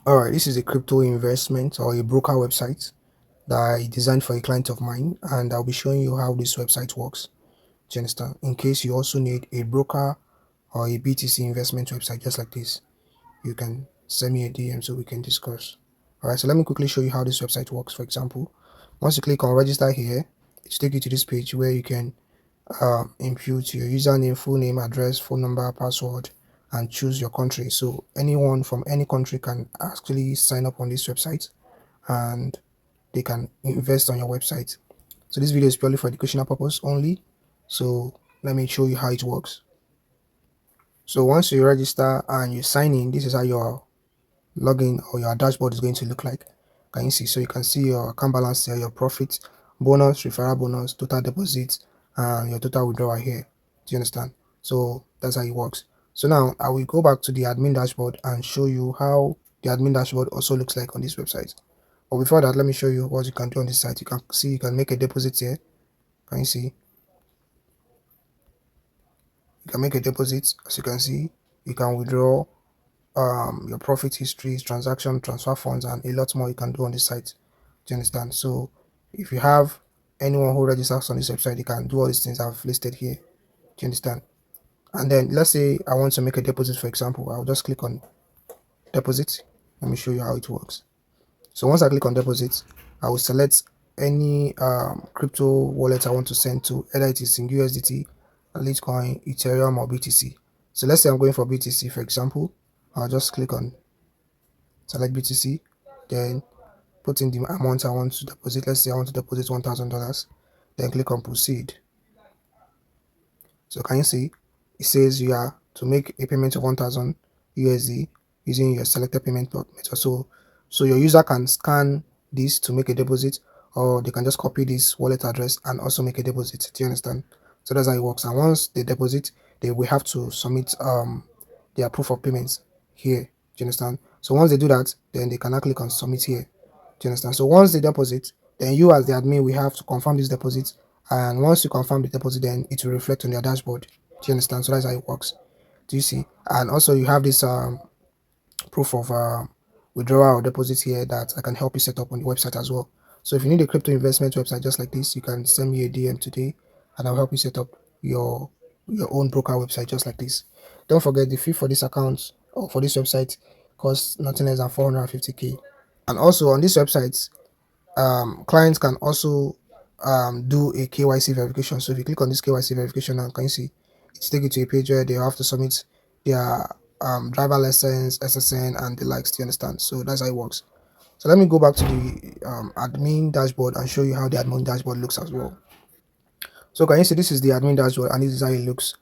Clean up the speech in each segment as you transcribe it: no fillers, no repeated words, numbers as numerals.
Alright, this is a crypto investment or a broker website that I designed for a client of mine, and I'll be showing you how this website works. Do you understand? In case you also need a broker or a BTC investment website just like this, you can send me a DM so we can discuss. Alright, so let me quickly show you how this website works. For example, once you click on register here, it take you to this page where you can input your username, full name, address, phone number, password, and choose your country. So anyone from any country can actually sign up on this website and they can invest on your website. So this video is purely for educational purpose only. So let me show you how it works. So once you register and you sign in, this is how your login or your dashboard is going to look like. Can you see? So you can see your account balance here, your profit, bonus, referral bonus, total deposits, and your total withdrawal here. Do you understand? So that's how it works. So now I will go back to the admin dashboard and show you how the admin dashboard also looks like on this website. But before that, let me show you what you can do on this site. You can see you can make a deposit here. Can you see? You can make a deposit. As you can see, you can withdraw your profit histories, transaction, transfer funds, and a lot more you can do on this site. Do you understand? So if you have anyone who registers on this website, you can do all these things I've listed here. Do you understand? And then let's say I want to make a deposit, for example, I'll just click on deposit. Let me show you how it works. So once I click on deposit, I will select any crypto wallet I want to send to, either it is in USDT, Litecoin, Ethereum, or BTC. So let's say I'm going for BTC, for example. I'll just click on select BTC, then put in the amount I want to deposit. Let's say I want to deposit $1,000. Then click on proceed. So can you see it says you are to make a payment of 1,000 USD using your selected payment method. So your user can scan this to make a deposit, or they can just copy this wallet address and also make a deposit. Do you understand? So that's how it works. And once they deposit, they will have to submit their proof of payments here. Do you understand? So once they do that, then they can now click on submit here. Do you understand? So once they deposit, then you as the admin we have to confirm this deposit, and once you confirm the deposit, then it will reflect on your dashboard. Do you understand? So that's how it works. Do you see? And also you have this proof of withdrawal or deposit here that I can help you set up on the website as well. So if you need a crypto investment website just like this, you can send me a DM today and I'll help you set up your own broker website just like this. Don't forget the fee for this account or for this website costs nothing less than 450k. And also on this website, clients can also do a KYC verification. So if you click on this KYC verification now, can you see it's taken to a page where they have to submit their driver license, SSN, and the likes. Do you understand? So that's how it works. So let me go back to the admin dashboard and show you how the admin dashboard looks as well. So can you see this is the admin dashboard and this is how it looks.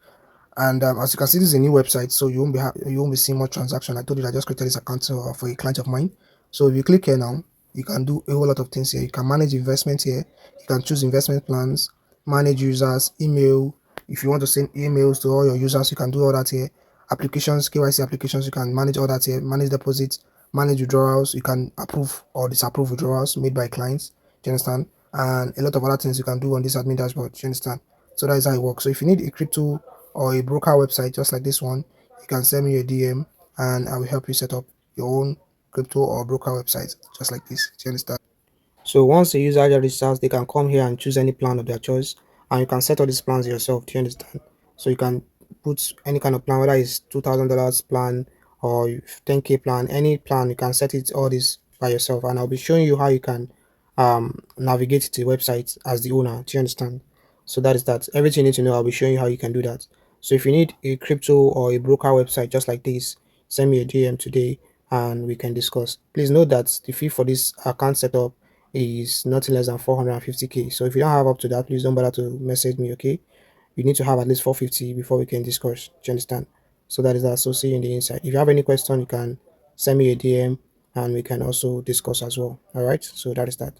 And as you can see, this is a new website, so you won't be seeing much transaction. I told you I just created this account for a client of mine. So if you click here now, you can do a whole lot of things here. You can manage investment here. You can choose investment plans, manage users, email. If you want to send emails to all your users, you can do all that here. Applications, KYC applications, you can manage all that here. Manage deposits, manage withdrawals. You can approve or disapprove withdrawals made by clients. Do you understand? And a lot of other things you can do on this admin dashboard. Do you understand? So that is how it works. So if you need a crypto or a broker website just like this one, you can send me a DM and I will help you set up your own crypto or broker website just like this. Do you understand? So once a user registers, they can come here and choose any plan of their choice, and you can set all these plans yourself. Do you understand? So you can put any kind of plan, whether it's $2,000 plan or 10k plan, any plan. You can set it all this by yourself, and I'll be showing you how you can navigate to the website as the owner. Do you understand? So that is that. Everything you need to know, I'll be showing you how you can do that. So if you need a crypto or a broker website just like this, send me a DM today and we can discuss. Please note that the fee for this account setup is nothing less than 450k. So if you don't have up to that, please don't bother to message me, okay? You need to have at least 450 before we can discuss. Do you understand? So that is that. So see you in the inside. If you have any question, you can send me a DM and we can also discuss as well. All right. So that is that.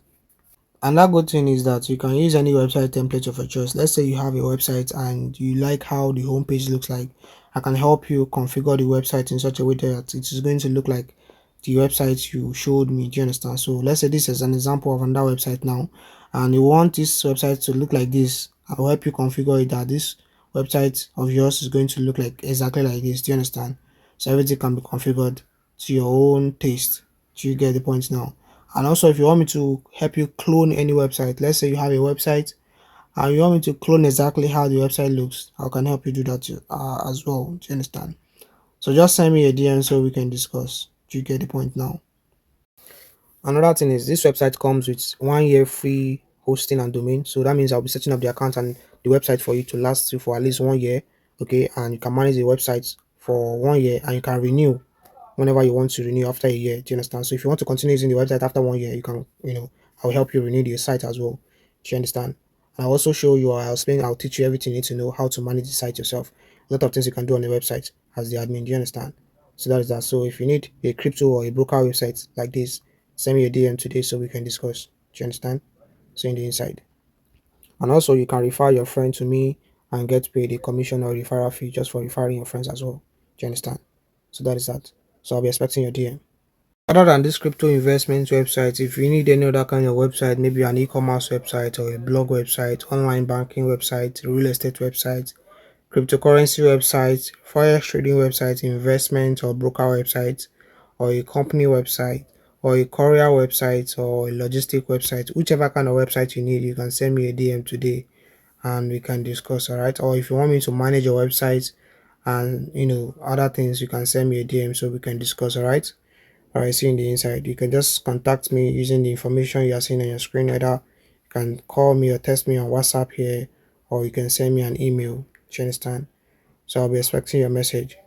Another good thing is that you can use any website template of your choice. Let's say you have a website and you like how the homepage looks like. I can help you configure the website in such a way that it is going to look like the website you showed me. Do you understand? So let's say this is an example of another website now, and you want this website to look like this. I'll help you configure it that this website of yours is going to look like exactly like this. Do you understand? So everything can be configured to your own taste. Do you get the point now? And also, if you want me to help you clone any website, let's say you have a website and you want me to clone exactly how the website looks, I can help you do that as well. Do you understand? So just send me a DM so we can discuss. Do you get the point now? Another thing is this website comes with 1 year free hosting and domain. So that means I'll be setting up the account and the website for you to last you for at least 1 year. Okay, and you can manage the website for 1 year and you can renew whenever you want to renew after a year. Do you understand? So if you want to continue using the website after 1 year, you can, I'll help you renew the site as well. Do you understand? And I'll also show you, I'll teach you everything you need to know how to manage the site yourself. A lot of things you can do on the website as the admin. Do you understand? So that is that. So if you need a crypto or a broker website like this, send me a DM today so we can discuss. Do you understand? So in the inside. And also you can refer your friend to me and get paid a commission or referral fee just for referring your friends as well. Do you understand? So that is that. So I'll be expecting your DM. Other than this crypto investment website, if you need any other kind of website, maybe an e-commerce website or a blog website, online banking website, real estate website, cryptocurrency website, forex trading website, investment or broker website, or a company website, or a courier website, or a logistic website, whichever kind of website you need, you can send me a DM today and we can discuss. All right. Or if you want me to manage your website and other things, you can send me a DM so we can discuss. All right. All right. See you in the inside. You can just contact me using the information you are seeing on your screen. Either you can call me or text me on WhatsApp here, or you can send me an email. Do you understand? So I'll be expecting your message.